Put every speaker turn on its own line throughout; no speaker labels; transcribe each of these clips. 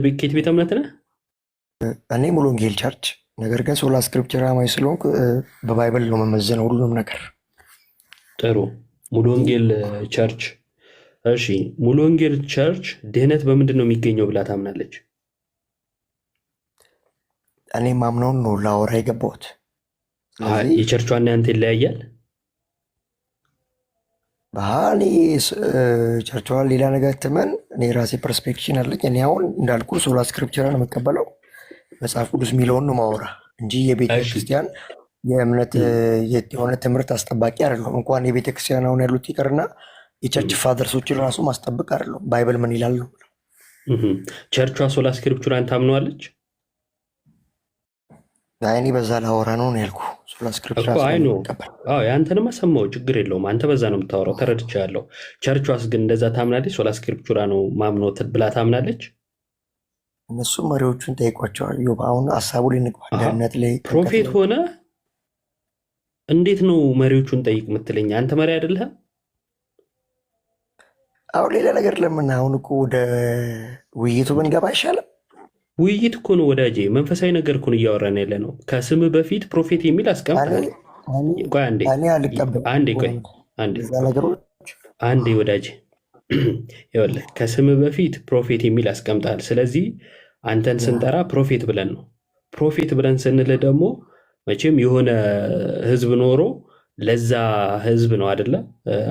ከየት ቤተ እምነት ነህ?
እኔ ሙሉ ወንጌል ቸርች፣ ነገር ግን ሶላ ስክሪፕቸር አማኝ ስለሆንኩ በባይብል ነው መመዘነው ሁሉንም ነገር።
ጥሩ። ሙሉ ወንጌል ቸርች። እሺ፣ ሙሉ ወንጌል ቸርች ድህነት በምንድን ነው የሚገኘው ብላ ታምናለች?
እኔ ማምነውን ነው ላወራ የገባሁት።
የቸርቿና ያንተ ይለያያል?
ባህኔ ቸርቿን ሌላ ነገር ትመን፣ እኔ ራሴ ፐርስፔክሽን አለኝ። እኔ አሁን እንዳልኩ ሶላ ስክሪፕቸርን የምቀበለው መጽሐፍ ቅዱስ የሚለውን ነው ማወራ እንጂ የቤተ ክርስቲያን የእምነት የሆነ ትምህርት አስጠባቂ አይደለም። እንኳን የቤተ ክርስቲያን አሁን ያሉት ይቅርና የቸርች ፋደርሶችን ራሱ ማስጠበቅ አይደለም። ባይብል ምን ይላል ነው።
ቸርቿ ሶላ ስክሪፕቸርን ታምነዋለች?
እኔ በዛ ላወራ ነው ያልኩ። ሶላ ስክሪፕቸር
የአንተንማ ሰማሁ፣ ችግር የለውም። አንተ በዛ ነው የምታወራው፣ ተረድቻለሁ። ቸርቿስ ግን እንደዛ ታምናለች? ሶላ ስክሪፕቸር ነው ማምኖት ብላ ታምናለች?
እነሱ መሪዎቹን ጠይቋቸዋል። አሁን ሀሳቡ ላይ ንግባ ደህንነት ላይ
ፕሮፌት ሆነ እንዴት ነው መሪዎቹን ጠይቅ የምትለኝ? አንተ መሪ አይደለህ?
አሁን ሌላ ነገር ለምን አሁን እኮ ወደ ውይይቱ ብንገባ አይሻልም?
ውይይት እኮ ነው ወዳጄ፣ መንፈሳዊ ነገር እኮ ነው እያወራን ያለ ነው። ከስም በፊት ፕሮፌት የሚል አስቀምጣል። አንዴ ወዳጄ፣ ይኸውልህ ከስም በፊት ፕሮፌት የሚል አስቀምጣል። ስለዚህ አንተን ስንጠራ ፕሮፌት ብለን ነው። ፕሮፌት ብለን ስንል ደግሞ መቼም የሆነ ህዝብ ኖሮ ለዛ ህዝብ ነው አደለ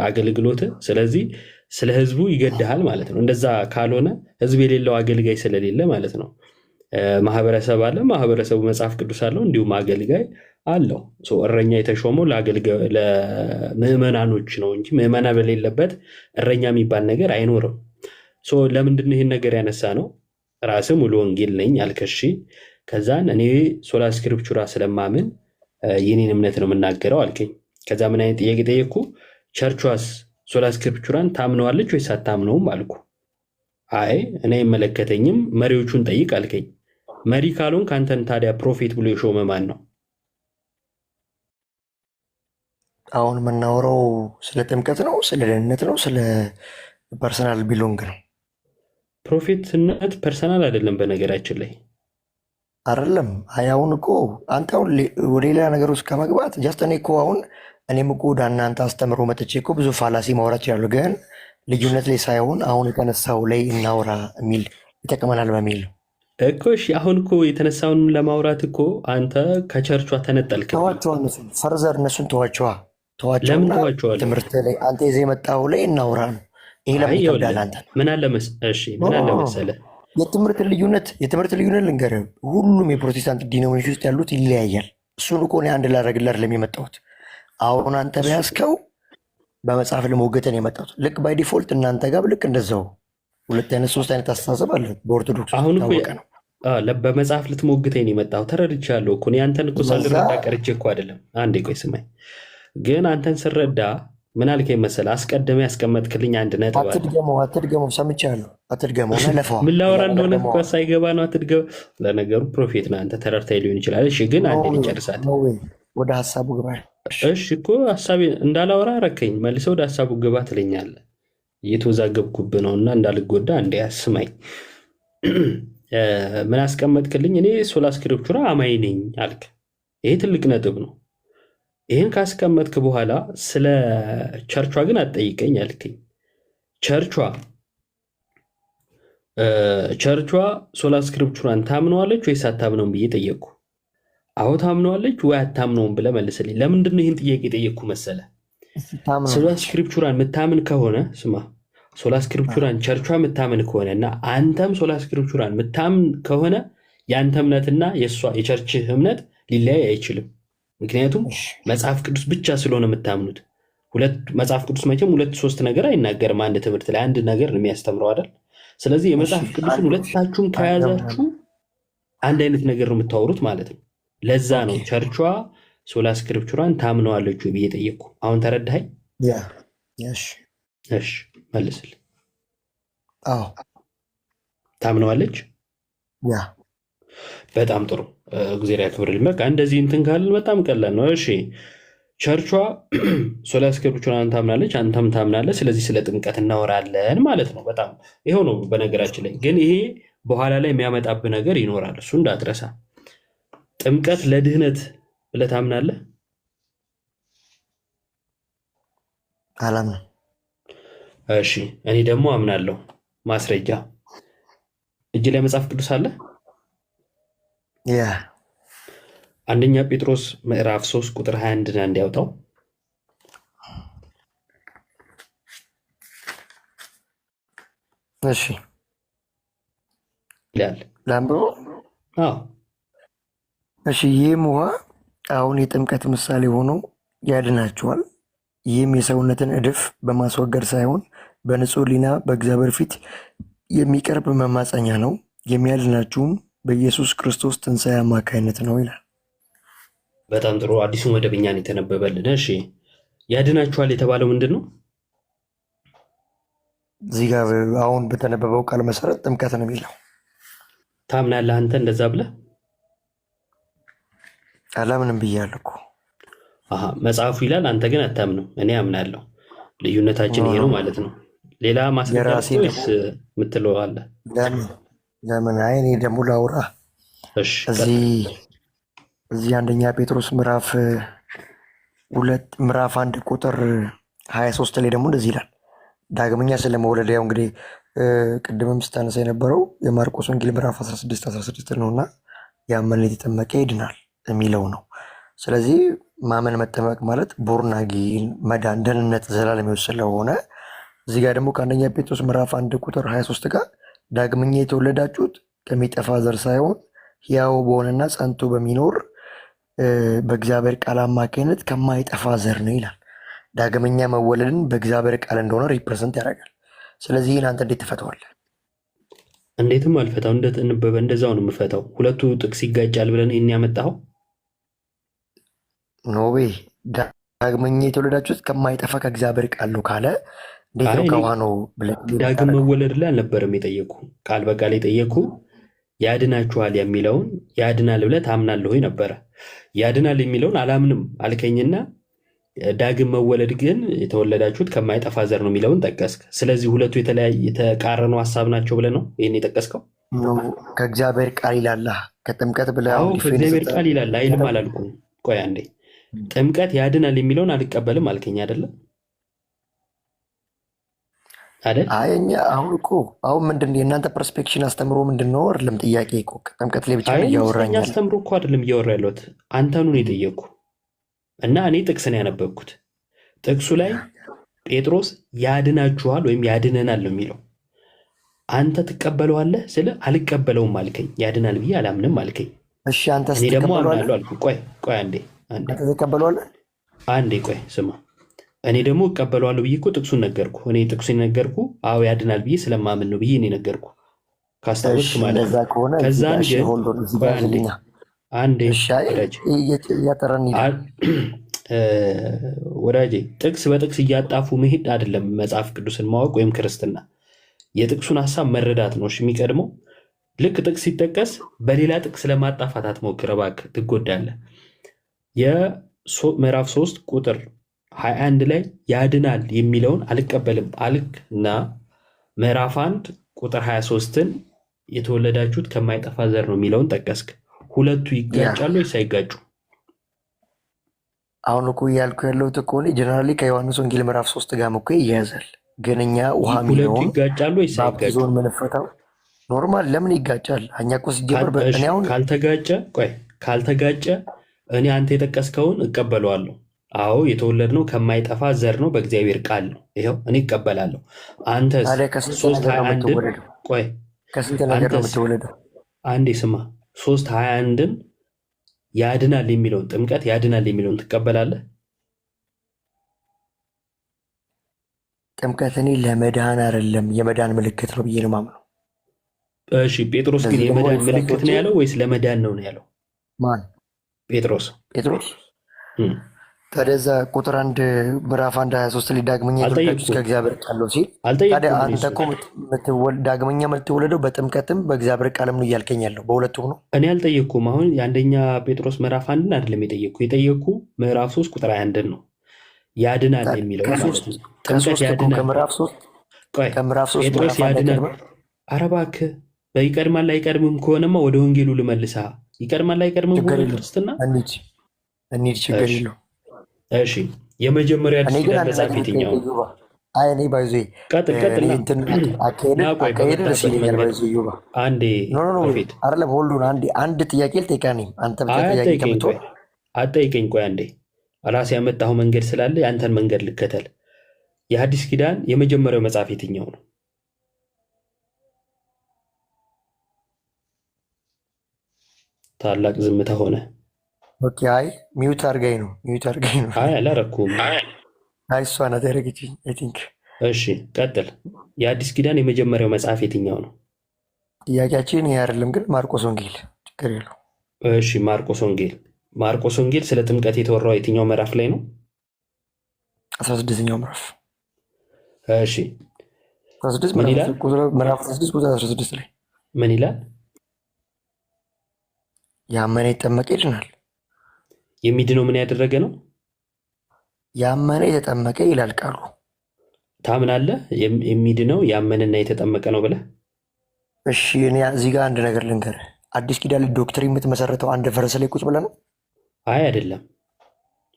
አገልግሎት። ስለዚህ ስለ ህዝቡ ይገድሃል ማለት ነው። እንደዛ ካልሆነ ህዝብ የሌለው አገልጋይ ስለሌለ ማለት ነው። ማህበረሰብ አለ፣ ማህበረሰቡ መጽሐፍ ቅዱስ አለው፣ እንዲሁም አገልጋይ አለው። እረኛ የተሾመው ለምዕመናኖች ነው እንጂ ምዕመና በሌለበት እረኛ የሚባል ነገር አይኖርም። ለምንድን ይህን ነገር ያነሳ ነው? ራስህ ሙሉ ወንጌል ነኝ አልከሺ። ከዛን እኔ ሶላ ስክሪፕቹራ ስለማምን የኔን እምነት ነው የምናገረው አልከኝ። ከዛ ምን አይነት ጥያቄ ጠየቅኩ? ቸርቿስ ሶላ ስክሪፕቹራን ታምነዋለች ወይስ አታምነውም አልኩ። አይ እኔ አይመለከተኝም፣ መሪዎቹን ጠይቅ አልከኝ። መሪ ካልሆን ከአንተን ታዲያ ፕሮፌት ብሎ የሾመ ማን ነው?
አሁን የምናወራው ስለ ጥምቀት ነው፣ ስለ ደህንነት ነው፣ ስለ ፐርሰናል ቢሎንግ ነው።
ፕሮፌትነት ፐርሰናል አይደለም በነገራችን ላይ
አይደለም። አሁን እኮ አንተ አሁን ወደ ሌላ ነገር ውስጥ ከመግባት ጃስት እኔ እኮ አሁን እኔም እኮ ወደ እናንተ አስተምሮ መጥቼ እኮ ብዙ ፋላሲ ማውራት ይችላሉ፣ ግን ልዩነት ላይ ሳይሆን አሁን የተነሳው ላይ እናውራ የሚል ይጠቅመናል በሚል ነው
እኮ። እሺ አሁን እኮ የተነሳውን ለማውራት እኮ አንተ ከቸርቿ ተነጠልክ።
ተዋቸዋ፣ እነሱን ፈርዘር እነሱን ተዋቸዋ።
ለምን ተዋቸዋለህ?
ትምህርት ላይ አንተ ይዘህ የመጣው ላይ እናውራ ነው። ይሄ ለምን ይከብዳል? አንተ
ምን አለ መሰለህ
የትምህርት ልዩነት ልንገርህ፣ ሁሉም የፕሮቴስታንት ዲኖሚኔሽን ውስጥ ያሉት ይለያያል። እሱን እኮ እኔ አንድ ላደርግልህ አይደለም የመጣሁት። አሁን አንተ በያዝከው በመጽሐፍ ለመወገተን የመጣሁት ልክ ባይ ዲፎልት እናንተ ጋር ልክ እንደዛው ሁለት አይነት ሶስት አይነት አስተሳሰብ አለ በኦርቶዶክስ።
አሁን ነው በመጽሐፍ ልትሞግተኝ የመጣሁ። ተረድቻለሁ እኮ አንተን እኮ ሳልረዳ ቀርቼ እኮ አይደለም። አንዴ ቆይ ስማኝ። ግን አንተን ስረዳ ምን አልከኝ መሰለህ? አስቀድመህ ያስቀመጥክልኝ አንድ ነጥብ አለ።
አትድገመው፣ ሰምቻለሁ። አትድገመው፣ ለፈዋ
ምን ላወራ እንደሆነ እኮ ሳይገባ ነው። አትድገመው። ለነገሩ ፕሮፌት ነህ አንተ፣ ተረድተኸኝ ሊሆን ይችላል። እሺ ግን አንዴ ልጨርሳት።
ወደ ሀሳቡ ግባ።
እሺ እኮ ሀሳቤ እንዳላወራ አረከኝ። መልሰህ ወደ ሀሳቡ ግባ ትለኛለህ። እየተወዛገብኩብህ ነው እና እንዳልጎዳ እንደ ያስማኝ። ምን አስቀመጥክልኝ? እኔ ሶላ ስክሪፕቹራ አማኝ ነኝ አልክ። ይሄ ትልቅ ነጥብ ነው። ይህን ካስቀመጥክ በኋላ ስለ ቸርቿ ግን አትጠይቀኝ አልከኝ። ቸርቿ ሶላ ስክሪፕቹራን ታምነዋለች ወይስ አታምነውም ብዬ ጠየቅኩ። አዎ ታምነዋለች ወይ አታምነውም ብለህ መልስልኝ። ለምንድን ነው ይህን ጥያቄ የጠየቅኩ መሰለህ? ሶላ ስክሪፕቹራን የምታምን ከሆነ ስማ፣ ሶላ ስክሪፕቹራን ቸርቿ የምታምን ከሆነ እና አንተም ሶላ ስክሪፕቹራን የምታምን ከሆነ የአንተ እምነትና የእሷ የቸርችህ እምነት ሊለያይ አይችልም። ምክንያቱም መጽሐፍ ቅዱስ ብቻ ስለሆነ የምታምኑት። መጽሐፍ ቅዱስ መቼም ሁለት ሶስት ነገር አይናገርም። አንድ ትምህርት ላይ አንድ ነገር ነው የሚያስተምረው አይደል? ስለዚህ የመጽሐፍ ቅዱስን ሁለታችሁም ከያዛችሁ አንድ አይነት ነገር ነው የምታወሩት ማለት ነው። ለዛ ነው ቸርቿ ሶላ ስክሪፕቹራን ታምነዋለች ብዬ ጠየቅኩ። አሁን ተረዳኸኝ? እሺ መልስልኝ። ታምነዋለች? በጣም ጥሩ፣ እግዚአብሔር ያክብርልኝ። በቃ እንደዚህ እንትን ካልን በጣም ቀላል ነው። እሺ ቸርቿ ሶላ ስክሪፕቹራን ታምናለች፣ አንተም ታምናለህ። ስለዚህ ስለ ጥምቀት እናወራለን ማለት ነው። በጣም ይኸው ነው። በነገራችን ላይ ግን ይሄ በኋላ ላይ የሚያመጣብህ ነገር ይኖራል። እሱ እንዳትረሳ። ጥምቀት ለድህነት ብለህ ታምናለህ?
አላምንም።
እሺ፣ እኔ ደግሞ አምናለሁ። ማስረጃ እጅ ላይ መጽሐፍ ቅዱስ አለ።
ያ
አንደኛ ጴጥሮስ ምዕራፍ 3 ቁጥር 21 እንዲያውጣው
እሺ
ይላል።
ላምብሮ
አዎ
እሺ። ይህም ውሃ አሁን የጥምቀት ምሳሌ ሆኖ ያድናችኋል። ይህም የሰውነትን እድፍ በማስወገድ ሳይሆን በንጹሕ ሕሊና በእግዚአብሔር ፊት የሚቀርብ መማፀኛ ነው። የሚያድናችሁም በኢየሱስ ክርስቶስ ትንሣኤ አማካይነት ነው ይላል።
በጣም ጥሩ። አዲሱ መደበኛ ነው የተነበበልን። እሺ ያድናችኋል የተባለው ምንድን ነው?
እዚህ ጋር አሁን በተነበበው ቃል መሰረት ጥምቀት ነው የሚለው።
ታምናለህ አንተ እንደዛ ብለህ?
አላምንም ብያለሁ እኮ።
መጽሐፉ ይላል፣ አንተ ግን አታምንም። እኔ አምናለሁ። ልዩነታችን ይሄ ነው ማለት ነው። ሌላ ማስረጃ ወይስ የምትለው አለ?
ለምን? አይ እኔ ደግሞ ላውራ። እዚህ አንደኛ ጴጥሮስ ምዕራፍ 1 ቁጥር 23 ላይ ደግሞ እንደዚህ ይላል። ዳግመኛ ስለመወለድ ያው እንግዲህ ቅድምም ስታነሳ የነበረው የማርቆስ ወንጌል ምዕራፍ 16 ነውና ያመነ የተጠመቀ ይድናል የሚለው ነው። ስለዚህ ማመን መጠመቅ ማለት ቦርናጊን መዳን፣ ደህንነት፣ ዘላለም ሕይወት ስለሆነ እዚህ ጋር ደግሞ ከአንደኛ ጴጥሮስ ምዕራፍ 1 ቁጥር 23 ጋር ዳግመኛ የተወለዳችሁት ከሚጠፋ ዘር ሳይሆን ሕያው በሆነና ጸንቶ በሚኖር በእግዚአብሔር ቃል አማካኝነት ከማይጠፋ ዘር ነው ይላል። ዳግመኛ መወለድን በእግዚአብሔር ቃል እንደሆነ ሪፕሬዘንት ያደርጋል። ስለዚህ ይህን አንተ እንዴት ትፈተዋለህ?
እንዴትም አልፈታው። እንደዛው ነው የምፈታው። ሁለቱ ጥቅስ ይጋጫል ብለን ይህን ያመጣኸው
ኖቤ ዳግመኛ የተወለዳችሁት ከማይጠፋ ከእግዚአብሔር ቃል ነው ካለ እንዴት ነው ከውሃ ነው ብለህ?
ዳግም መወለድ ላይ አልነበረም የጠየኩ፣ ቃል በቃል የጠየኩ ያድናችኋል የሚለውን ያድናል ብለህ ታምናለህ ወይ ነበረ። ያድናል የሚለውን አላምንም አልከኝና ዳግም መወለድ ግን የተወለዳችሁት ከማይጠፋ ዘር ነው የሚለውን ጠቀስክ። ስለዚህ ሁለቱ የተቃረኑ ሀሳብ ናቸው ብለህ ነው ይህን የጠቀስከው?
ከእግዚአብሔር ቃል ይላል ከጥምቀት ብለህ?
ከእግዚአብሔር ቃል ይላል አይልም አላልኩም። ቆይ አንዴ፣ ጥምቀት ያድናል የሚለውን አልቀበልም አልከኝ አይደለም አይደል?
አይ እኛ አሁን ምንድን ነው የእናንተ ፐርስፔክሽን አስተምሮ ምንድን ነው? አይደለም ጥያቄ እኮ ጥምቀት ላይ ብቻ እያወራኝ
አስተምሮ እኮ አይደለም እያወራ ያለሁት አንተኑ ነው የጠየቅኩ እና እኔ ጥቅስ ነው ያነበብኩት። ጥቅሱ ላይ ጴጥሮስ ያድናችኋል ወይም ያድነናል ነው የሚለው። አንተ ትቀበለዋለህ ስለ አልቀበለውም አልከኝ። ያድናል ብዬ አላምንም አልከኝ።
እሺ አንተ
እኔ ደግሞ አምናለሁ አልኩ። ቆይ አንዴ
ትቀበለዋለህ?
አንዴ ቆይ ስማ። እኔ ደግሞ እቀበለዋለሁ ብዬ እኮ ጥቅሱን ነገርኩ። እኔ ጥቅሱን ነገርኩ፣ አዎ ያድናል ብዬ ስለማምን ነው ብዬ እኔ ነገርኩ። ካስታወስክ ማለት ነው። ከዛን ግን አንዴ ወዳጄ ጥቅስ በጥቅስ እያጣፉ መሄድ አይደለም መጽሐፍ ቅዱስን ማወቅ ወይም ክርስትና። የጥቅሱን ሀሳብ መረዳት ነው የሚቀድመው። ልክ ጥቅስ ሲጠቀስ በሌላ ጥቅስ ለማጣፋት አትሞክር እባክህ፣ ትጎዳለህ። የምዕራፍ 3 ቁጥር 21 ላይ ያድናል የሚለውን አልቀበልም አልክ እና ምዕራፍ 1 ቁጥር 23ን የተወለዳችሁት ከማይጠፋ ዘር ነው የሚለውን ጠቀስክ። ሁለቱ ይጋጫሉ ወይስ አይጋጩ?
አሁን እኮ እያልኩ ያለሁት እኮ ጀነራሊ ከዮሐንስ ወንጌል ምዕራፍ 3 ጋር እኮ ይያዛል። ግን እኛ ውሃ የሚለውን
ይጋጫሉ ወይስ አይጋጩ?
ምንፈታው ኖርማል ለምን ይጋጫል? እኛ እኮ ሲጀምር
ካልተጋጨ እኔ አንተ የጠቀስከውን እቀበለዋለሁ። አዎ የተወለድነው ከማይጠፋ ዘር ነው በእግዚአብሔር ቃል ነው። ይኸው እኔ እቀበላለሁ። አንተስ 3:21 ቆይ
ከስንት ነገር ነው የምትወለደው?
አንዴ ስማ 3:21ን ያድናል የሚለውን ጥምቀት ያድናል የሚለውን ትቀበላለህ?
ጥምቀት እኔ ለመዳን አይደለም የመዳን ምልክት ነው ብዬ ነው የማምነው።
እሺ ጴጥሮስ ግን የመዳን ምልክት ነው ያለው ወይስ ለመዳን ነው ያለው?
ማን?
ጴጥሮስ።
ከደዛ ቁጥር 1 ምዕራፍ 1 23 ላይ ዳግመኛ የተወለዳችሁት ከእግዚአብሔር ቃል ነው ሲል ታዲያ አንተ እኮ ዳግመኛ የምትወለደው በጥምቀትም በእግዚአብሔር ቃልም ነው እያልከኝ ያለው በሁለቱም ነው።
እኔ አልጠየቅኩም። አሁን የአንደኛ ጴጥሮስ ምዕራፍ 1 አይደለም የጠየቅኩ ምዕራፍ 3 ቁጥር 21 ነው ያድናል የሚለው ማለት ነው። ጥምቀት ያድናል
ከምዕራፍ 3
ጴጥሮስ ያድናል። ኧረ እባክህ ይቀድማል አይቀድምም ከሆነማ ወደ ወንጌሉ ልመልሳ። ይቀድማል አይቀድምም ሆነ ክርስትና
እንሂድ፣ ችግር የለው።
እሺ የመጀመሪያ አዲስ ኪዳን መጽሐፍ የትኛው ነው?
እኔ ባይዞ አካሄድ ደስ ይለኛል። ባይዞ ዩባ
አንዴ
አይደለም ሁሉን አንድ ጥያቄ ልጠይቅህ። አንተ ብቻ ጥያቄ ከምትሆን
አትጠይቀኝ። ቆይ አንዴ ራሴ ያመጣሁ መንገድ ስላለ የአንተን መንገድ ልከተል። የሐዲስ ኪዳን የመጀመሪያው መጽሐፍ የትኛው ነው? ታላቅ ዝምታ ሆነ።
ኦኬ አይ ሚውት አድርጋኝ ነው።
አይ አላረኩም።
አይ እሷ ናት ያደረገችኝ አይ ቲንክ።
እሺ ቀጥል። የአዲስ ኪዳን የመጀመሪያው መጽሐፍ የትኛው ነው?
ጥያቄያችን ይሄ አይደለም ግን ማርቆስ ወንጌል ችግር የለው።
እሺ ማርቆስ ወንጌል ስለ ጥምቀት የተወራው የትኛው ምዕራፍ ላይ ነው?
16ኛው ምዕራፍ።
እሺ
16 ምዕራፍ 16 ቁጥር 16 ላይ
ምን ይላል?
ያመነ የተጠመቀ ይድናል።
የሚድነው ምን ያደረገ ነው?
ያመነ የተጠመቀ ይላል ቃሉ።
ታምናለህ? የሚድነው ያመነና የተጠመቀ ነው ብለህ?
እሺ እኔ እዚህ ጋር አንድ ነገር ልንገርህ። አዲስ ኪዳን ዶክትሪን የምትመሰረተው አንድ ፈረስ ላይ ቁጭ ብለህ ነው?
አይ አይደለም።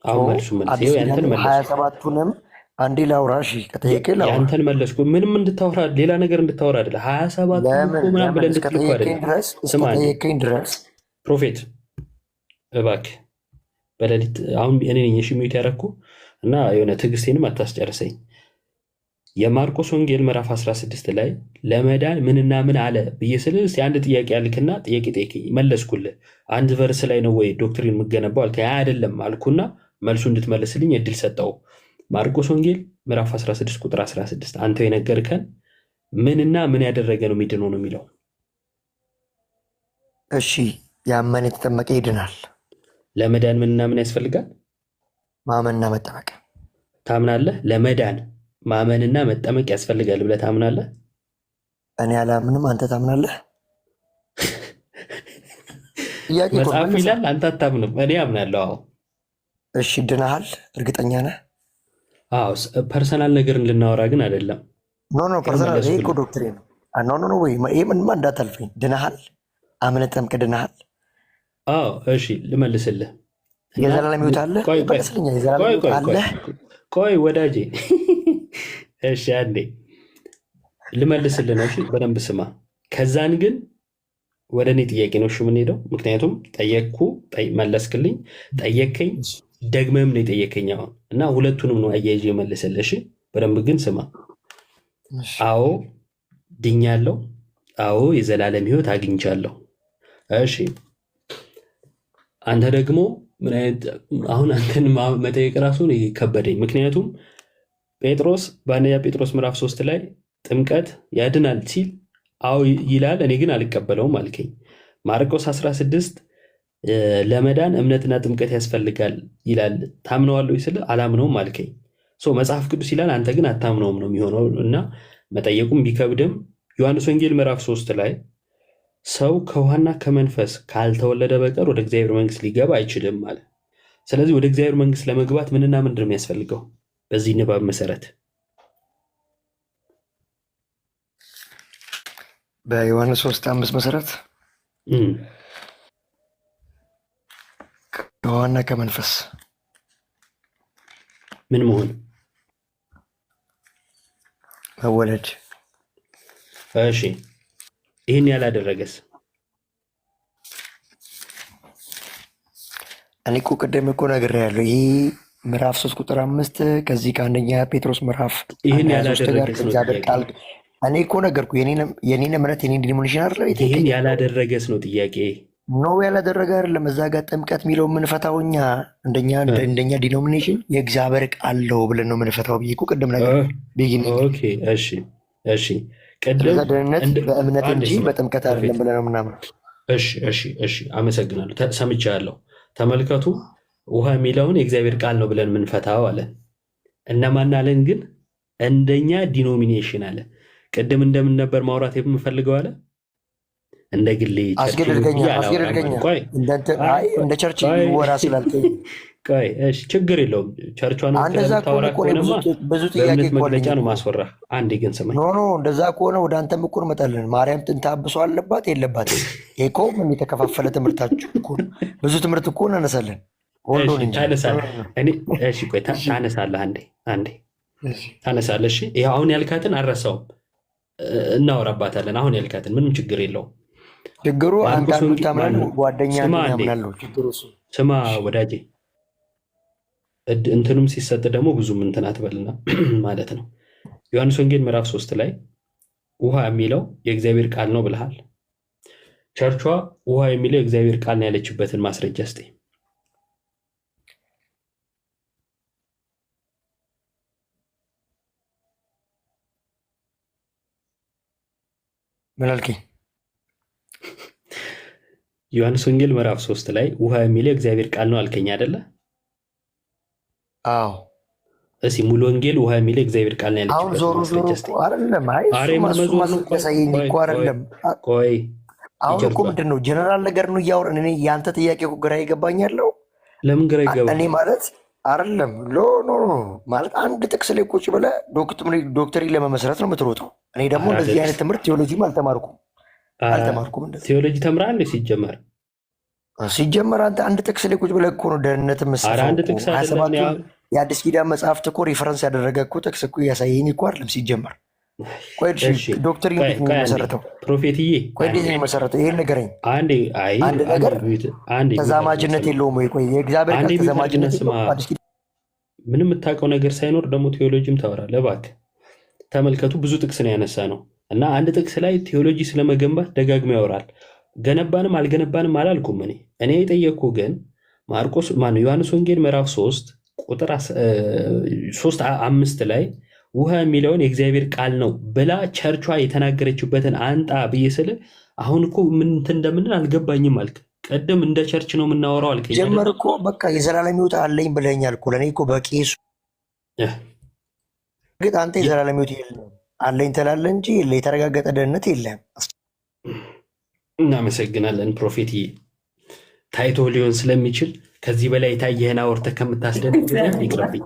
አሁን መልሱ ያንተን መለስኩ።
27ቱንም አንዴ ላውራ። እሺ ከጠየቀኝ ላውራ።
ያንተን መለስኩ። ምንም እንድታወራ ሌላ ነገር እንድታወራ አይደለ። 27 ምናምን ብለህ እንድትልኩ አይደለ።
እስከጠየቀኝ ድረስ
ፕሮፌት እባክህ በሌሊት አሁን እኔ ነኝ ሚዩት ያደረኩ እና የሆነ ትዕግስቴንም አታስጨርሰኝ። የማርቆስ ወንጌል ምዕራፍ 16 ላይ ለመዳን ምንና ምን አለ ብዬ ስልህ እስኪ አንድ ጥያቄ ያልክና ጥያቄ ጠይቀኝ መለስኩልህ። አንድ ቨርስ ላይ ነው ወይ ዶክትሪን የምገነባው አልከኝ። አይደለም አልኩና መልሱ እንድትመልስልኝ እድል ሰጠው። ማርቆስ ወንጌል ምዕራፍ 16 ቁጥር 16 አንተ የነገርከን ምንና ምን ያደረገ ነው የሚድነው ነው የሚለው።
እሺ ያመነ የተጠመቀ ይድናል።
ለመዳን ምንና ምን ያስፈልጋል?
ማመንና መጠመቅ።
ታምናለህ? ለመዳን ማመንና መጠመቅ ያስፈልጋል ብለህ ታምናለህ?
እኔ አላምንም፣ አንተ ታምናለህ?
መጽሐፍ ይላል፣ አንተ አታምንም፣ እኔ አምናለሁ። አዎ።
እሺ ድናሃል? እርግጠኛ ነህ?
አዎ። ፐርሰናል ነገር እንድናወራ ግን አይደለም።
ኖ ፐርሰናል ይሄ እኮ ዶክትሪን ነው። ኖ ወይ ይሄ ምንማ እንዳታልፈኝ። ድናሃል? አምነህ ተጠምቀህ ድናሃል?
አዎ። እሺ ልመልስልህ።
የዘላለም ሕይወት አለ?
ቆይ ወዳጄ፣ እሺ አንዴ ልመልስልህ ነው። እሺ በደንብ ስማ። ከዛን ግን ወደ እኔ ጥያቄ ነው እሺ የምንሄደው። ምክንያቱም ጠየቅኩ፣ መለስክልኝ፣ ጠየቅከኝ፣ ደግመም ነው የጠየቀኝ አሁን እና ሁለቱንም ነው አያይዤ መልስልህ። እሺ በደንብ ግን ስማ። አዎ ድኛለሁ። አዎ የዘላለም ሕይወት አግኝቻለሁ። እሺ አንተ ደግሞ ምን አይነት አሁን አንተን መጠየቅ ራሱ ከበደኝ። ምክንያቱም ጴጥሮስ በአንደኛ ጴጥሮስ ምዕራፍ 3 ላይ ጥምቀት ያድናል ሲል አዎ ይላል፣ እኔ ግን አልቀበለውም አልከኝ። ማርቆስ 16 ለመዳን እምነትና ጥምቀት ያስፈልጋል ይላል፣ ታምነዋለሁ ስል አላምነውም አልከኝ። መጽሐፍ ቅዱስ ይላል፣ አንተ ግን አታምነውም ነው የሚሆነው እና መጠየቁም ቢከብድም ዮሐንስ ወንጌል ምዕራፍ 3 ላይ ሰው ከውሃና ከመንፈስ ካልተወለደ በቀር ወደ እግዚአብሔር መንግስት ሊገባ አይችልም ማለት። ስለዚህ ወደ እግዚአብሔር መንግስት ለመግባት ምንና ምንድን ነው የሚያስፈልገው? በዚህ ንባብ መሰረት
በዮሐንስ 3:5 መሰረት ከውሃና ከመንፈስ
ምን መሆን?
መወለድ።
እሺ ይህን ያላደረገስ?
እኔ እኮ ቅድም እኮ ነግሬሃለሁ። ይህ ምዕራፍ 3 ቁጥር 5 ከዚህ ከአንደኛ ጴጥሮስ ምዕራፍ
ይህን ያላደረገስ ነው
ቃል። እኔ እኮ ነገርኩ የኔን እምነት የኔን ዲኖሚኔሽን አለ።
ይህን ያላደረገስ ነው ጥያቄ።
ኖ ያላደረገ አይደለም። እዛ ጋር ጥምቀት የሚለው የምንፈታው እኛ እንደኛ ዲኖሚኔሽን የእግዚአብሔር ቃል ነው ብለን ነው የምንፈታው ብዬ እኮ ቅድም ነገር
እሺ
ደህንነት በእምነት እንጂ በጥምቀት አይደለም ብለን ነው ምናምን።
እሺ አመሰግናለሁ። ሰምቻለሁ። ተመልከቱ፣ ውሃ የሚለውን የእግዚአብሔር ቃል ነው ብለን የምንፈታው አለ። እነማን አለን? ግን እንደኛ ዲኖሚኔሽን አለ። ቅድም እንደምን ነበር ማውራት የምፈልገው አለ? እንደ ግሌ
አስገድልገኛ እንደ ቸርች ወራ ስላልከኝ
ቆይ እሺ፣ ችግር የለውም። ቸርቿን
እንደዛ
ስለምታወራ
ከሆነ እኮ እኔ
ከሆነማ
ብዙ ጥያቄ
በእምነት
እኮ
መግለጫ
አለኝ
ነው
እኮ።
ማስወራ። አንዴ ግን ስማኝ።
ኖ እንደዛ ከሆነ ወደ አንተም እኮ እንመጣለን። ማርያም ጥንተ አብሶ አለባት የለባትም? ይሄ እኮ ምን የተከፋፈለ ትምህርታችሁ እኮ ነው። ብዙ ትምህርት እኮ እናነሳለን። ወልዶን እንጂ
ታነሳለህ። እሺ ቆይ ታነሳለህ። አንዴ ታነሳለህ። እሺ ይኸው አሁን ያልካትን አልረሳውም፣ እናወራባታለን። አሁን ያልካትን ምንም ችግር የለውም።
ችግሩ አንተ
ማርቆስ
አንዱ
ወንጌል
ታምናለህ፣ ጓደኛ
ስማ አንዴ፣
ያምናለሁ። ችግሩ እሱ።
ስማ ወዳጄ፣ እንትንም ሲሰጥ ደግሞ ብዙም እንትን አትበልና ማለት ነው። ዮሐንስ ወንጌል ምዕራፍ 3 ላይ ውሃ የሚለው የእግዚአብሔር ቃል ነው ብለሃል። ቸርቿ ውሃ የሚለው የእግዚአብሔር ቃል ነው ያለችበትን ማስረጃ ስጠኝ።
ምን አልከኝ?
ዮሐንስ ወንጌል ምዕራፍ 3 ላይ ውሃ የሚለው የእግዚአብሔር ቃል ነው አልከኝ አይደለ?
አዎ።
እሺ ሙሉ ወንጌል ውሃ የሚለው የእግዚአብሔር ቃል ነው
አሁን
ያለችበት
ዞሮ ዞሮ
ማስረጃ ስጠኝ።
እኮ አይደለም። አይ እሱ ማስረጃ ሳይኝ እኮ አይደለም።
ቆይ
አሁን እኮ ምንድን ነው ጀነራል ነገር ነው እያወራን። እኔ የአንተ ጥያቄ እኮ ግራ ይገባኝ ያለው
ለምን ግራ ይገባ?
እኔ ማለት አይደለም ኖ ማለት አንድ ጥቅስ ላይ ቁጭ ብለህ ዶክተሪ ለመመስረት ነው የምትሮጠው። እኔ ደግሞ እንደዚህ አይነት ትምህርት ቴዎሎጂም አልተማርኩም። እንደዚህ
ቴዎሎጂ ተምራል ሲጀመር
አንተ አንድ ጥቅስ ላይ ቁጭ ብለህ እኮ ነው ደህንነት መስፈው። የአዲስ ኪዳን መጽሐፍት እኮ ሪፈረንስ ያደረገ እኮ ጥቅስ እኮ እያሳየኝ እኮ አይደለም ሲጀመር። ቆይ ዶክተሪ እንዴት ነው የመሰረተው?
ፕሮፌትዬ
ቆይ እንዴት ነው የመሰረተው? ይሄን ነገረኝ። አንድ ነገር ተዛማጅነት የለውም ወይ? ቆይ የእግዚአብሔር ቃል ተዛማጅነት
ምንም የምታውቀው ነገር ሳይኖር ደግሞ ቴዎሎጂም ታወራለህ? እባክህ ተመልከቱ፣ ብዙ ጥቅስ ነው ያነሳ ነው እና አንድ ጥቅስ ላይ ቴዎሎጂ ስለመገንባት ደጋግሞ ያወራል። ገነባንም አልገነባንም አላልኩም። እኔ የጠየቅኩ ግን ዮሐንስ ወንጌል ምዕራፍ 3 ቁጥር 3:5 ላይ ውሃ የሚለውን የእግዚአብሔር ቃል ነው ብላ ቸርቿ የተናገረችበትን አንጣ ብዬ ስል አሁን እኮ ምን እንደምንል አልገባኝም አልክ። ቀደም እንደ ቸርች ነው የምናወራው አልከኝ።
ጀመር እኮ በቃ የዘላለም ሕይወት አለኝ ብለኛል እኮ። ለእኔ እኮ በቂ እሱ። ግን አንተ የዘላለም ሕይወት የለም አለኝ ትላለህ እንጂ የተረጋገጠ ደህንነት የለም።
እናመሰግናለን ፕሮፌትዬ። ታይቶ ሊሆን ስለሚችል ከዚህ በላይ የታየህን አውርተህ ከምታስደንቅ ይቅርብኝ።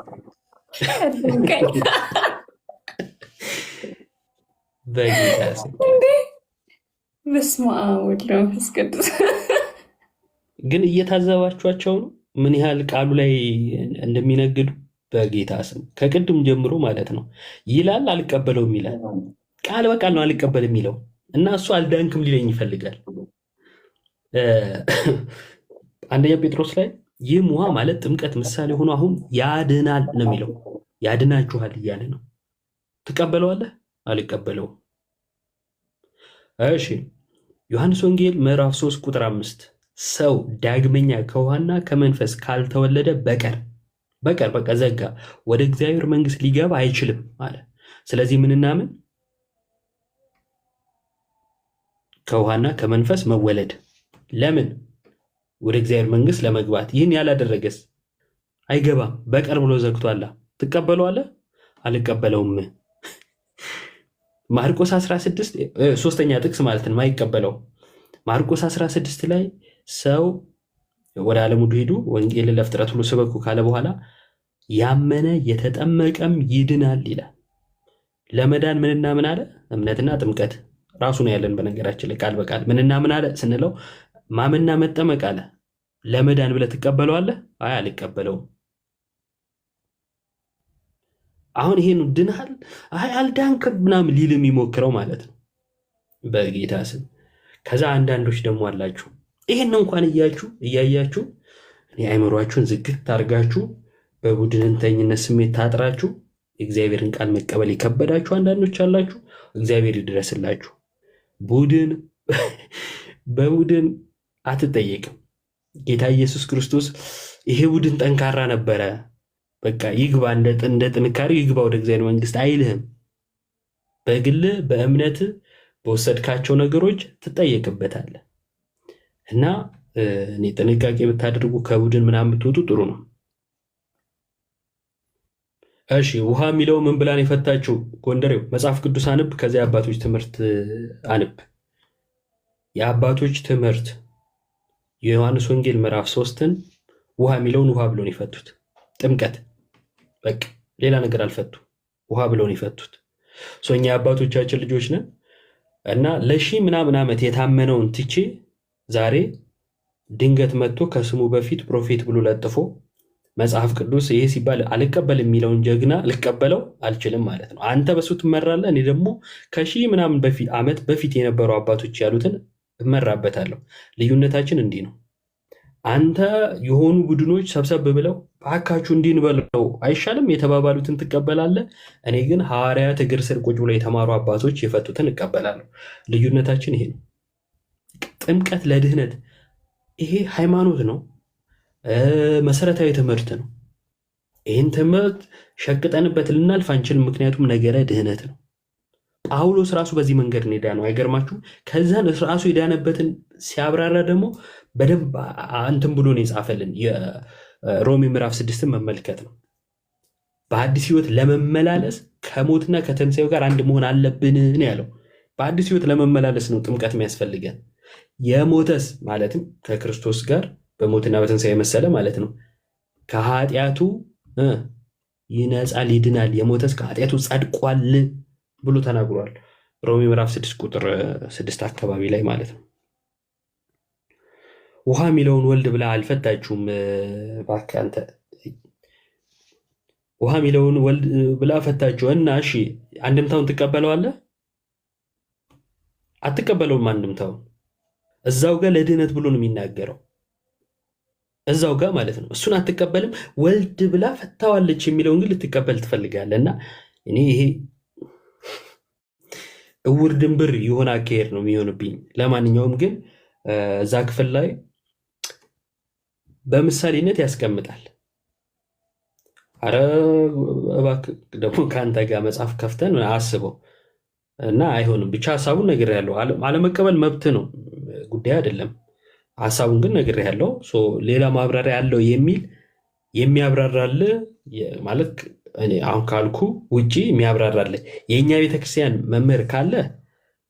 በስመ አብ ወወልድ ወመንፈስ ቅዱስ።
ግን እየታዘባችኋቸው ነው ምን ያህል ቃሉ ላይ እንደሚነግዱ በጌታ ስም ከቅድም ጀምሮ ማለት ነው። ይላል አልቀበለውም ይላል። ቃል በቃል ነው አልቀበልም የሚለው እና እሱ አልዳንክም ሊለኝ ይፈልጋል። አንደኛ ጴጥሮስ ላይ ይህም ውሃ ማለት ጥምቀት ምሳሌ ሆኖ አሁን ያድናል ነው የሚለው። ያድናችኋል እያለ ነው። ትቀበለዋለህ? አልቀበለውም። እሺ ዮሐንስ ወንጌል ምዕራፍ 3 ቁጥር 5 ሰው ዳግመኛ ከውሃና ከመንፈስ ካልተወለደ በቀር በቃ ዘጋ፣ ወደ እግዚአብሔር መንግሥት ሊገባ አይችልም አለ። ስለዚህ ምንናምን ከውሃና ከመንፈስ መወለድ። ለምን? ወደ እግዚአብሔር መንግሥት ለመግባት። ይህን ያላደረገስ አይገባም በቀር ብሎ ዘግቷላ። ትቀበለዋለህ? አልቀበለውም። ማርቆስ 16 ሶስተኛ ጥቅስ ማለት ነው ማይቀበለው። ማርቆስ 16 ላይ ሰው ወደ ዓለም ሁሉ ሂዱ ወንጌልን ለፍጥረት ሁሉ ስበኩ ካለ በኋላ ያመነ የተጠመቀም ይድናል ይላል። ለመዳን ምንና ምን አለ? እምነትና ጥምቀት ራሱ ነው ያለን። በነገራችን ላይ ቃል በቃል ምንና ምን አለ ስንለው ማመንና መጠመቅ አለ። ለመዳን ብለህ ትቀበለዋለህ? አይ አልቀበለውም። አሁን ይሄን ድናል አይ አልዳንክም ምናምን ሊል የሚሞክረው ማለት ነው በጌታ ስም። ከዛ አንዳንዶች ደግሞ አላችሁ ይሄን እንኳን እያያችሁ የአእምሯችሁን ዝግት ታርጋችሁ በቡድንተኝነት ስሜት ታጥራችሁ የእግዚአብሔርን ቃል መቀበል የከበዳችሁ አንዳንዶች አላችሁ። እግዚአብሔር ይድረስላችሁ። በቡድን አትጠየቅም። ጌታ ኢየሱስ ክርስቶስ ይሄ ቡድን ጠንካራ ነበረ፣ በቃ ይግባ፣ እንደ ጥንካሬው ይግባ ወደ እግዚአብሔር መንግሥት አይልህም። በግል በእምነት በወሰድካቸው ነገሮች ትጠየቅበታለህ። እና እኔ ጥንቃቄ ብታደርጉ ከቡድን ምናምን ብትወጡ ጥሩ ነው። እሺ ውሃ የሚለው ምን ብላን የፈታችው? ጎንደሬው መጽሐፍ ቅዱስ አንብ፣ ከዚያ የአባቶች ትምህርት አንብ። የአባቶች ትምህርት የዮሐንስ ወንጌል ምዕራፍ 3ን ውሃ የሚለውን ውሃ ብሎን የፈቱት። ጥምቀት በቃ ሌላ ነገር አልፈቱ፣ ውሃ ብሎን የፈቱት። እኛ የአባቶቻችን ልጆች ነን እና ለሺህ ምናምን ዓመት የታመነውን ትቼ ዛሬ ድንገት መጥቶ ከስሙ በፊት ፕሮፌት ብሎ ለጥፎ መጽሐፍ ቅዱስ ይሄ ሲባል አልቀበል የሚለውን ጀግና ልቀበለው አልችልም ማለት ነው። አንተ በሱ ትመራለህ፣ እኔ ደግሞ ከሺህ ምናምን ዓመት በፊት የነበሩ አባቶች ያሉትን እመራበታለሁ። ልዩነታችን እንዲህ ነው። አንተ የሆኑ ቡድኖች ሰብሰብ ብለው በአካችሁ እንዲንበለው አይሻልም የተባባሉትን ትቀበላለህ። እኔ ግን ሐዋርያት እግር ስር ቁጭ ብለው የተማሩ አባቶች የፈቱትን እቀበላለሁ። ልዩነታችን ይሄ ነው። ጥምቀት ለድህነት ይሄ ሃይማኖት ነው፣ መሰረታዊ ትምህርት ነው። ይህን ትምህርት ሸቅጠንበት ልናልፍ አንችልም፣ ምክንያቱም ነገረ ድህነት ነው። ጳውሎስ ራሱ በዚህ መንገድ ሄዳ ነው። አይገርማችሁም? ከዛን ራሱ የዳነበትን ሲያብራራ ደግሞ በደንብ አንትን ብሎ ነው የጻፈልን። የሮሜ ምዕራፍ 6ን መመልከት ነው። በአዲስ ህይወት ለመመላለስ ከሞትና ከትንሣኤው ጋር አንድ መሆን አለብን ያለው። በአዲስ ህይወት ለመመላለስ ነው ጥምቀት የሚያስፈልገን። የሞተስ ማለትም ከክርስቶስ ጋር በሞትና በትንሣኤ መሰለ ማለት ነው። ከኃጢአቱ ይነጻል፣ ይድናል። የሞተስ ከኃጢአቱ ጸድቋል ብሎ ተናግሯል። ሮሜ ምዕራፍ 6 ቁጥር 6 አካባቢ ላይ ማለት ነው። ውሃ የሚለውን ወልድ ብላ አልፈታችሁም። እባክህ አንተ ውሃ የሚለውን ወልድ ብላ ፈታችሁ እና እሺ አንድምታውን ትቀበለዋለህ? አትቀበለውም። አንድምታውን እዛው ጋር ለድህነት ብሎ ነው የሚናገረው፣ እዛው ጋር ማለት ነው። እሱን አትቀበልም። ወልድ ብላ ፈታዋለች የሚለውን ግን ልትቀበል ትፈልጋለህ። እና እኔ ይሄ እውር ድንብር የሆነ አካሄድ ነው የሚሆንብኝ። ለማንኛውም ግን እዛ ክፍል ላይ በምሳሌነት ያስቀምጣል። አረ እባክህ ደግሞ ከአንተ ጋር መጽሐፍ ከፍተን አስበው እና አይሆንም። ብቻ ሀሳቡን ነግሬያለሁ። አለመቀበል መብት ነው፣ ጉዳይ አይደለም። ሀሳቡን ግን ነግሬያለሁ። ሌላ ማብራሪያ ያለው የሚል የሚያብራራል ማለት እኔ አሁን ካልኩ ውጪ የሚያብራራል የእኛ ቤተክርስቲያን መምህር ካለ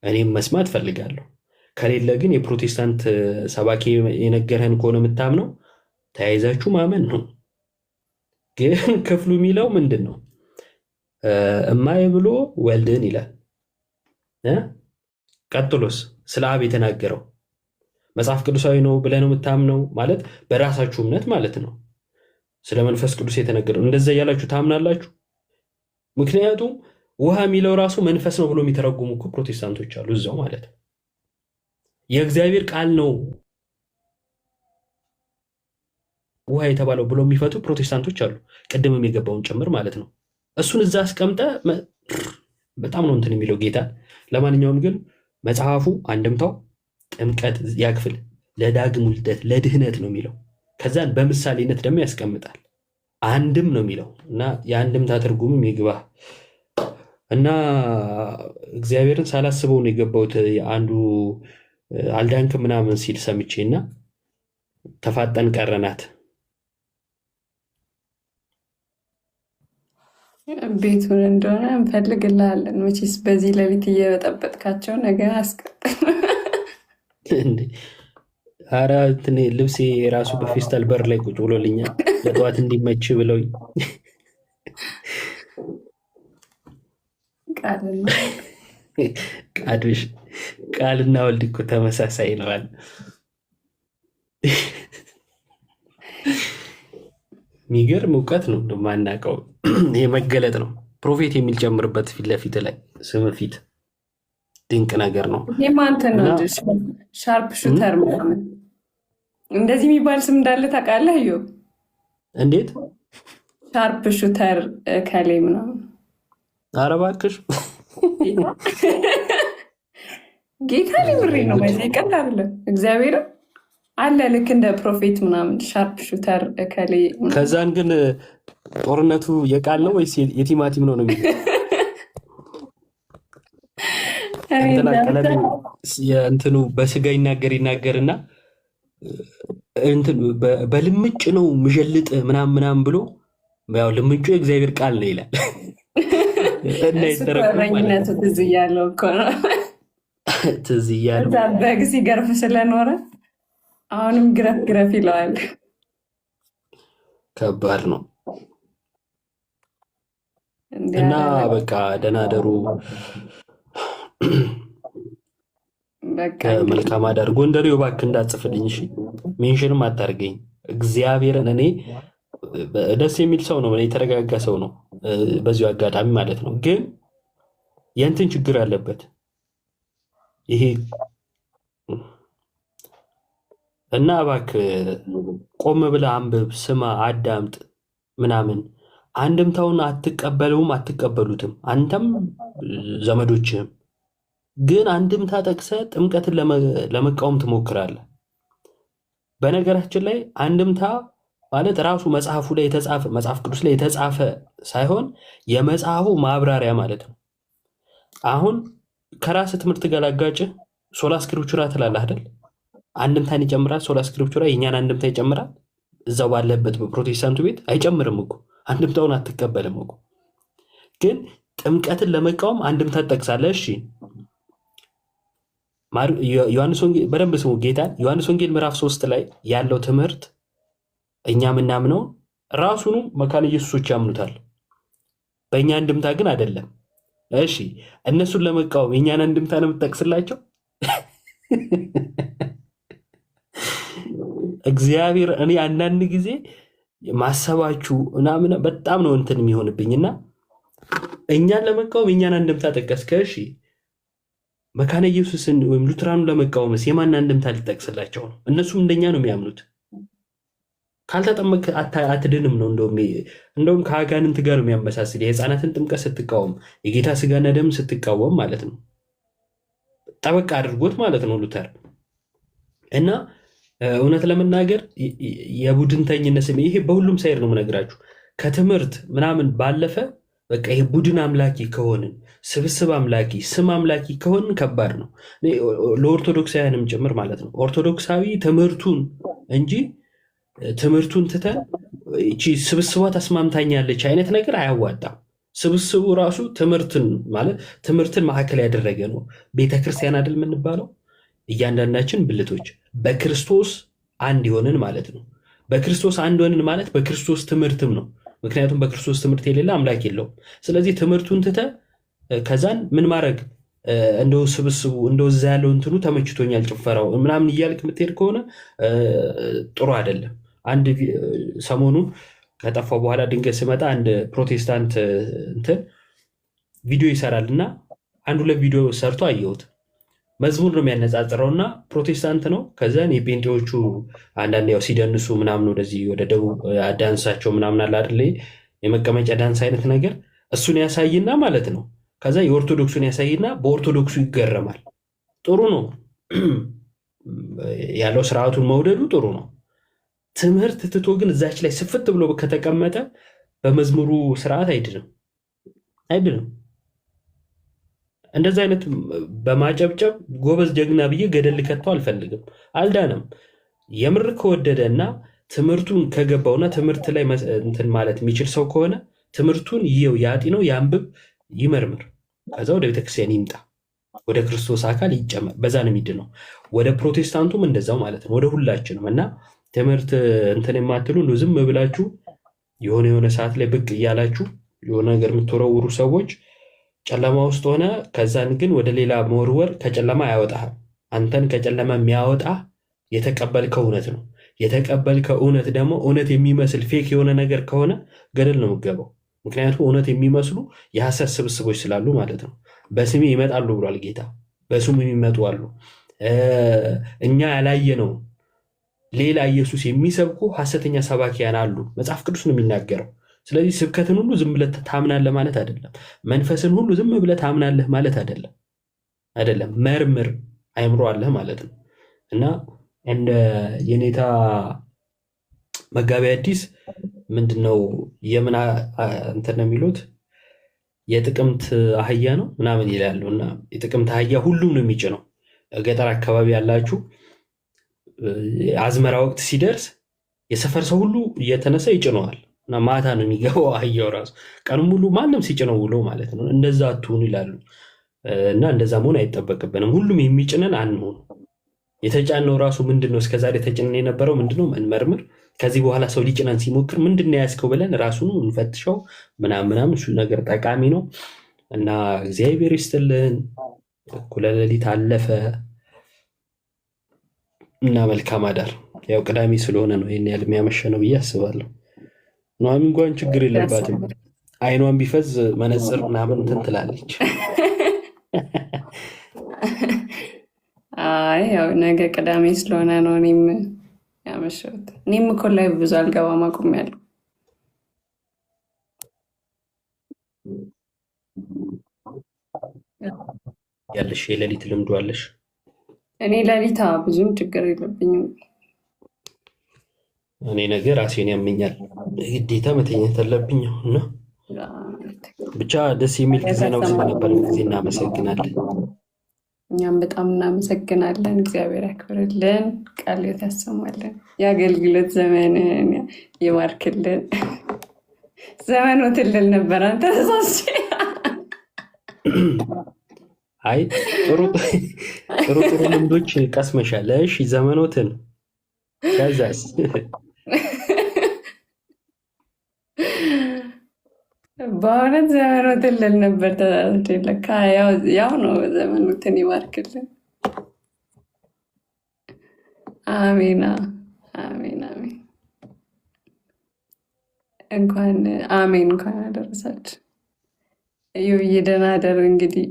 እኔም መስማት ፈልጋለሁ። ከሌለ ግን የፕሮቴስታንት ሰባኪ የነገረህን ከሆነ የምታምነው ተያይዛችሁ ማመን ነው። ግን ክፍሉ የሚለው ምንድን ነው? እማዬ ብሎ ወልድን ይላል። ቀጥሎስ ስለ አብ የተናገረው መጽሐፍ ቅዱሳዊ ነው ብለህ ነው የምታምነው? ማለት በራሳችሁ እምነት ማለት ነው። ስለ መንፈስ ቅዱስ የተነገረው እንደዛ እያላችሁ ታምናላችሁ? ምክንያቱም ውሃ የሚለው ራሱ መንፈስ ነው ብሎ የሚተረጉሙ እኮ ፕሮቴስታንቶች አሉ እዛው ማለት ነው። የእግዚአብሔር ቃል ነው ውሃ የተባለው ብሎ የሚፈቱ ፕሮቴስታንቶች አሉ፣ ቅድምም የገባውን ጭምር ማለት ነው። እሱን እዛ አስቀምጠ በጣም ነው እንትን የሚለው ጌታ። ለማንኛውም ግን መጽሐፉ አንድምታው ጥምቀት ያክፍል ለዳግም ውልደት ለድህነት ነው የሚለው። ከዛን በምሳሌነት ደግሞ ያስቀምጣል። አንድም ነው የሚለው እና የአንድምታ ትርጉምም ይግባ እና እግዚአብሔርን ሳላስበው ነው የገባሁት። አንዱ አልዳንክ ምናምን ሲል ሰምቼ እና ተፋጠን ቀረናት።
ቤቱን እንደሆነ እንፈልግልሃለን። መቼስ በዚህ ሌሊት እየበጠበጥካቸው ነገር አስቀጥል።
ኧረ እንትን ልብሴ የራሱ በፌስታል በር ላይ ቁጭ ብሎልኛል ለጠዋት እንዲመች ብለውኝ። ቃልና ወልድ እኮ ተመሳሳይ ነዋል። የሚገርም እውቀት ነው ማናውቀው። ይሄ መገለጥ ነው። ፕሮፌት የሚል ጨምርበት ፊት ለፊት ላይ ስም ፊት ድንቅ ነገር ነው።
የማንተን ነው ሻርፕ ሹተር ምናምን እንደዚህ የሚባል ስም እንዳለ ታውቃለህ? ዮ
እንዴት
ሻርፕ ሹተር ከሌ ምናምን።
ኧረ እባክሽ
ጌታ ሊምሬ ነው ቀል አለ እግዚአብሔር አለ ልክ እንደ ፕሮፌት ምናምን ሻርፕ ሹተር ከሌ።
ከዛን ግን ጦርነቱ የቃል ነው ወይስ የቲማቲም ነው ነው የሚለው? እንትኑ በስጋ ይናገርና በልምጭ ነው ምዠልጥ ምናምን ብሎ ያው ልምጩ የእግዚአብሔር ቃል ነው ይላል። እና
የተረፈኝነቱ ትዝ እያለው እኮ ነው
ትዝ እያለው
በግ ሲገርፍ ስለኖረ አሁንም ግረፍ ግረፍ ይለዋል።
ከባድ ነው እና በቃ ደህና ደሩ። መልካም አዳር። ጎንደሬው እባክህ እንዳትጽፍልኝ እሺ፣ ሜንሽንም አታርገኝ እግዚአብሔርን። እኔ ደስ የሚል ሰው ነው፣ የተረጋጋ ሰው ነው በዚሁ አጋጣሚ ማለት ነው። ግን የእንትን ችግር አለበት ይሄ እና እባክህ ቆም ብለህ አንብብ፣ ስማ፣ አዳምጥ ምናምን። አንድምታውን አትቀበለውም አትቀበሉትም አንተም ዘመዶችህም። ግን አንድምታ ጠቅሰህ ጥምቀትን ለመቃወም ትሞክራለህ። በነገራችን ላይ አንድምታ ማለት ራሱ መጽሐፉ ላይ የተጻፈ መጽሐፍ ቅዱስ ላይ የተጻፈ ሳይሆን የመጽሐፉ ማብራሪያ ማለት ነው። አሁን ከራስ ትምህርት ጋር ላጋጭህ ሶላ ስክሪፕቹራ ትላለህ አይደል? አንድምታን ይጨምራል ሶላ ስክሪፕቹራ? የእኛን አንድምታ ይጨምራል? እዛው ባለበት በፕሮቴስታንቱ ቤት አይጨምርም እኮ። አንድምታውን አትቀበልም እኮ። ግን ጥምቀትን ለመቃወም አንድምታ ትጠቅሳለህ። እሺ ዮሐንስ ወንጌል በደንብ ስሙ ጌታ። ዮሐንስ ወንጌል ምዕራፍ 3 ላይ ያለው ትምህርት እኛ ምናምነው ራሱኑ መካነ ኢየሱሶች ያምኑታል፣ በእኛ አንድምታ ግን አይደለም። እሺ እነሱን ለመቃወም የእኛን አንድምታ ነው የምትጠቅስላቸው? እግዚአብሔር እኔ አንዳንድ ጊዜ ማሰባችሁ ምናምን በጣም ነው እንትን የሚሆንብኝና እኛን ለመቃወም የእኛን አንድምታ ጠቀስከ። እሺ መካነ ኢየሱስን ወይም ሉትራኑ ለመቃወምስ የማን አንድምታ ሊጠቅስላቸው ነው? እነሱም እንደኛ ነው የሚያምኑት። ካልተጠመቅ አትድንም ነው። እንደውም ከአጋንንት ጋር የሚያመሳስል የህፃናትን ጥምቀት ስትቃወም፣ የጌታ ስጋና ደም ስትቃወም ማለት ነው። ጠበቅ አድርጎት ማለት ነው ሉተር። እና እውነት ለመናገር የቡድንተኝነት ስሜ ይሄ በሁሉም ሳይድ ነው የምነግራችሁ። ከትምህርት ምናምን ባለፈ በቃ ይሄ ቡድን አምላኪ ከሆንን ስብስብ አምላኪ ስም አምላኪ ከሆንን ከባድ ነው። ለኦርቶዶክሳውያንም ጭምር ማለት ነው። ኦርቶዶክሳዊ ትምህርቱን እንጂ ትምህርቱን ትተን እቺ ስብስቧ ተስማምታኛለች አይነት ነገር አያዋጣም። ስብስቡ ራሱ ትምህርትን ማለት ትምህርትን ማዕከል ያደረገ ነው። ቤተክርስቲያን አይደል የምንባለው? እያንዳንዳችን ብልቶች በክርስቶስ አንድ የሆንን ማለት ነው። በክርስቶስ አንድ ሆንን ማለት በክርስቶስ ትምህርትም ነው። ምክንያቱም በክርስቶስ ትምህርት የሌለ አምላክ የለውም። ስለዚህ ትምህርቱን ትተ ከዛን ምን ማድረግ እንደው ስብስቡ እንደው እዛ ያለው እንትኑ ተመችቶኛል ጭፈራው ምናምን እያልክ የምትሄድ ከሆነ ጥሩ አይደለም። አንድ ሰሞኑን ከጠፋው በኋላ ድንገት ስመጣ አንድ ፕሮቴስታንት እንትን ቪዲዮ ይሰራል እና አንድ ሁለት ቪዲዮ ሰርቶ አየሁት። መዝሙር ነው የሚያነጻጽረው እና ፕሮቴስታንት ነው። ከዛን የጴንጤዎቹ አንዳንድ ያው ሲደንሱ ምናምን ወደዚህ ወደ ደቡብ ዳንሳቸው ምናምን አለ አይደል የመቀመጫ ዳንስ አይነት ነገር እሱን ያሳይና ማለት ነው። ከዛ የኦርቶዶክሱን ያሳይና በኦርቶዶክሱ ይገረማል። ጥሩ ነው ያለው ስርዓቱን መውደዱ ጥሩ ነው። ትምህርት ትቶ ግን እዛች ላይ ስፍት ብሎ ከተቀመጠ በመዝሙሩ ስርዓት አይድንም። እንደዚህ አይነት በማጨብጨብ ጎበዝ ጀግና ብዬ ገደል ልከተው አልፈልግም። አልዳነም። የምር ከወደደ እና ትምህርቱን ከገባውና ትምህርት ላይ እንትን ማለት የሚችል ሰው ከሆነ ትምህርቱን ይየው፣ ያጢነው፣ ያንብብ፣ ይመርምር። ከዛ ወደ ቤተክርስቲያን ይምጣ፣ ወደ ክርስቶስ አካል ይጨመር። በዛ ነው የሚድነው። ወደ ፕሮቴስታንቱም እንደዛው ማለት ነው። ወደ ሁላችንም እና ትምህርት እንትን የማትሉ ዝም ብላችሁ የሆነ ሰዓት ላይ ብቅ እያላችሁ የሆነ ነገር የምትወረውሩ ሰዎች ጨለማ ውስጥ ሆነ ከዛን ግን ወደ ሌላ መወርወር ከጨለማ አያወጣህም። አንተን ከጨለማ የሚያወጣ የተቀበልከው እውነት ነው። የተቀበልከው እውነት ደግሞ እውነት የሚመስል ፌክ የሆነ ነገር ከሆነ ገደል ነው የምትገባው። ምክንያቱም እውነት የሚመስሉ የሐሰት ስብስቦች ስላሉ ማለት ነው። በስሜ ይመጣሉ ብሏል ጌታ። በስሙ የሚመጡ አሉ። እኛ ያላየነው ሌላ ኢየሱስ የሚሰብኩ ሐሰተኛ ሰባኪያን አሉ። መጽሐፍ ቅዱስ ነው የሚናገረው። ስለዚህ ስብከትን ሁሉ ዝም ብለህ ታምናለህ ማለት አይደለም። መንፈስን ሁሉ ዝም ብለህ ታምናለህ ማለት አይደለም። መርምር፣ አይምሮ አለህ ማለት ነው። እና እንደ የኔታ መጋቢ አዲስ ምንድነው የምን እንትን ነው የሚሉት የጥቅምት አህያ ነው ምናምን ይላሉ። እና የጥቅምት አህያ ሁሉም ነው የሚጭነው። ገጠር አካባቢ ያላችሁ አዝመራ ወቅት ሲደርስ የሰፈር ሰው ሁሉ እየተነሳ ይጭነዋል። እና ማታ ነው የሚገባው አህያው ራሱ። ቀኑ ሙሉ ማንም ሲጭነው ውሎ ማለት ነው። እንደዛ አትሁኑ ይላሉ። እና እንደዛ መሆን አይጠበቅብንም። ሁሉም የሚጭነን አንሆኑ። የተጫነው ራሱ ምንድነው? እስከዛሬ ተጭነን የነበረው ምንድነው? እንመርምር፣ ከዚህ በኋላ ሰው ሊጭነን ሲሞክር ምንድን ነው ያዝከው ብለን ራሱን እንፈትሸው ምናምን እሱ ነገር ጠቃሚ ነው እና እግዚአብሔር ይስጥልን። እኩለ ሌሊት አለፈ እና መልካም አዳር። ያው ቅዳሜ ስለሆነ ነው ይሄን ያህል የሚያመሸ ነው ብዬ አስባለሁ። ኑሐሚን እንኳን ችግር የለባትም። አይኗን ቢፈዝ መነጽር ምናምን እንትን ትላለች።
አይ ያው ነገ ቅዳሜ ስለሆነ ነው እኔም ያመሸሁት። እኔም እኮ ላይ ብዙ አልገባም አቁሜያለሁ።
ያለሽ የሌሊት ልምዱ አለሽ?
እኔ ሌሊታ ብዙም ችግር የለብኝም።
እኔ ነገ ራሴን ያመኛል፣ ግዴታ መተኛት አለብኝ እና ብቻ ደስ የሚል ጊዜ ነው ስለነበር ጊዜ እናመሰግናለን።
እኛም በጣም እናመሰግናለን። እግዚአብሔር ያክብርልን፣ ቃልዮት ያሰማልን፣ የአገልግሎት ዘመንን ይባርክልን። ዘመኖትን ልል ነበር አንተ ተሳስቼ።
አይ ጥሩ ልምዶች ቀስመሻል። እሺ ዘመኖትን ከዛስ
በእውነት ዘመኖትን ልል ነበር ተሳስቼ። ለካ ያው ነው። ዘመኖትን ይባርክልን። አሜን አሜን አሜን። እንኳን አደረሳችሁ። እዩዬ ደህና አደር። እንግዲህ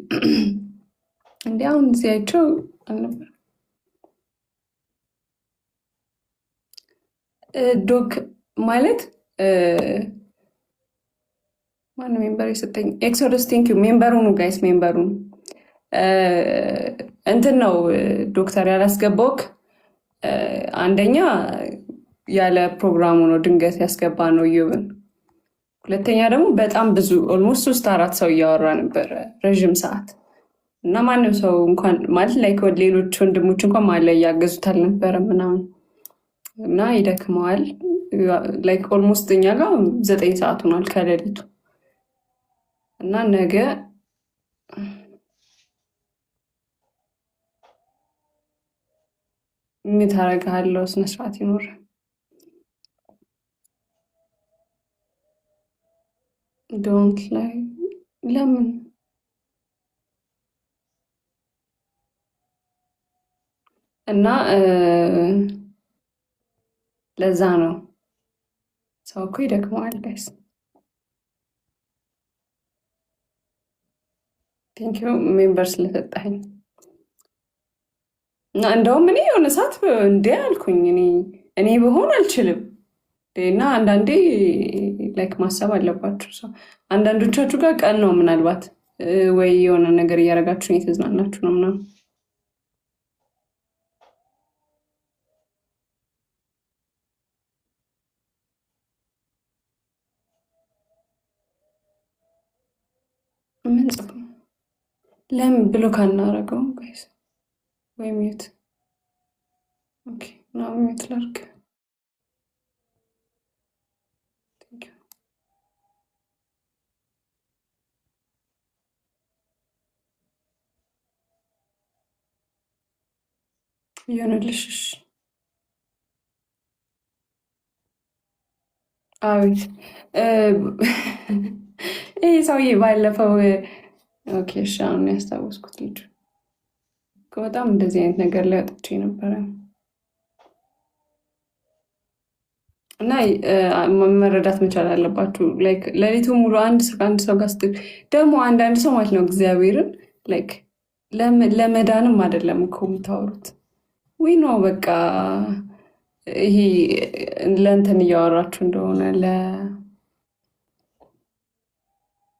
እንዲህ አሁን እዚያቸው አልነበር ዶክ ማለት ማነው ሜምበር የሰጠኝ? ኤክሶደስ ቴንክ ዩ። ሜምበሩኑ ጋይስ ሜምበሩኑ እንትን ነው ዶክተር ያላስገባውክ። አንደኛ ያለ ፕሮግራሙ ነው ድንገት ያስገባ ነው እዩብን። ሁለተኛ ደግሞ በጣም ብዙ ኦልሞስት 3-4 ሰው እያወራ ነበረ ረዥም ሰዓት እና ማንም ሰው እንኳን ማለት ላይ ሌሎች ወንድሞች እንኳን ማለ እያገዙት አልነበረም ምናምን እና ይደክመዋል። ላይክ ኦልሞስት እኛ ጋር 9 ሰዓት ሆኗል ከሌሊቱ እና ነገ ምን ታደርጋለሁ? ስነስርዓት ይኖር ዶንት ላይ ለምን እና ለዛ ነው ሰው እኮ ይደክመዋል ጋይስ። ቴንክ ዩ ሜምበር ስለሰጠኝ እና እንደውም እኔ የሆነ ሰዓት እንዴ አልኩኝ እኔ በሆን አልችልም እና አንዳንዴ ላይክ ማሰብ አለባችሁ። ሰው አንዳንዶቻችሁ ጋር ቀን ነው ምናልባት ወይ የሆነ ነገር እያደረጋችሁ ነው የተዝናናችሁ ነው ምናምን ምን ጽፉ ለምን ብሎ ካናረገው ጋይስ ወይ ሚዩት ኦኬ ናው ሚዩት ላድርግ። ይሆንልሽ አቤት ይሄ ሰውዬ ባለፈው ኦኬ እሺ አሁን ያስታወስኩት ልጅ በጣም እንደዚህ አይነት ነገር ላይ ወጥቼ ነበረ እና መረዳት መቻል አለባችሁ። ላይክ ሌሊቱ ሙሉ አንድ ሰው ጋር ስትል ደግሞ አንዳንድ ሰው ማለት ነው እግዚአብሔርን ላይክ ለመዳንም አይደለም እኮ የምታወሩት ወይ ነው በቃ ይሄ ለእንትን እያወራችሁ እንደሆነ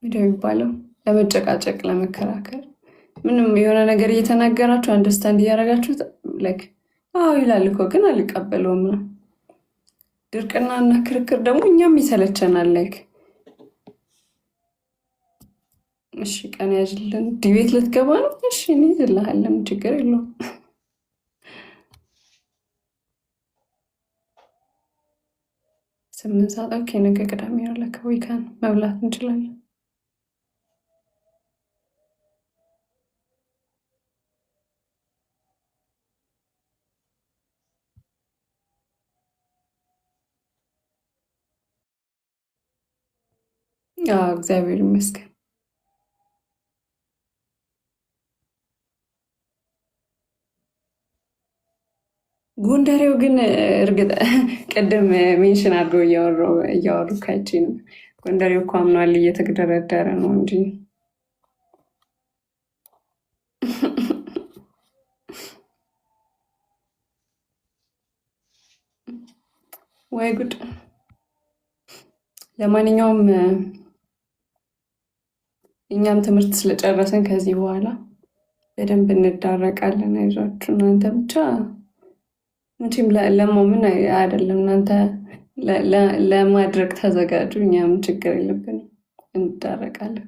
ምንድን ነው የሚባለው ለመጨቃጨቅ ለመከራከር ምንም የሆነ ነገር እየተናገራችሁ አንደርስታንድ እያደረጋችሁት ላይክ አዎ ይላል እኮ ግን አልቀበለውም ነው። ድርቅና እና ክርክር ደግሞ እኛም ይሰለቸናል። ላይክ እሺ ቀን ያዥልን ዲቤት ልትገባ ነው? እሺ እኔ ይዝልሃለም ችግር የለውም። 8 ሰዓት ኦኬ። ነገ ቅዳሜ ነው ለካ ዊካን መብላት እንችላለን። እግዚአብሔር ይመስገን። ጎንደሬው ግን እርግጥ ቅድም ሜንሽን አድርገው እያወሩ ካይቺ ነው። ጎንደሬው እኮ አምኗል፣ እየተግደረደረ ነው እንጂ ወይ ጉድ። ለማንኛውም እኛም ትምህርት ስለጨረስን ከዚህ በኋላ በደንብ እንዳረቃለን። አይዟችሁ እናንተ ብቻ መቼም ለማመን አይደለም፣ እናንተ ለማድረግ ተዘጋጁ። እኛም ችግር የለብንም፣ እንዳረቃለን።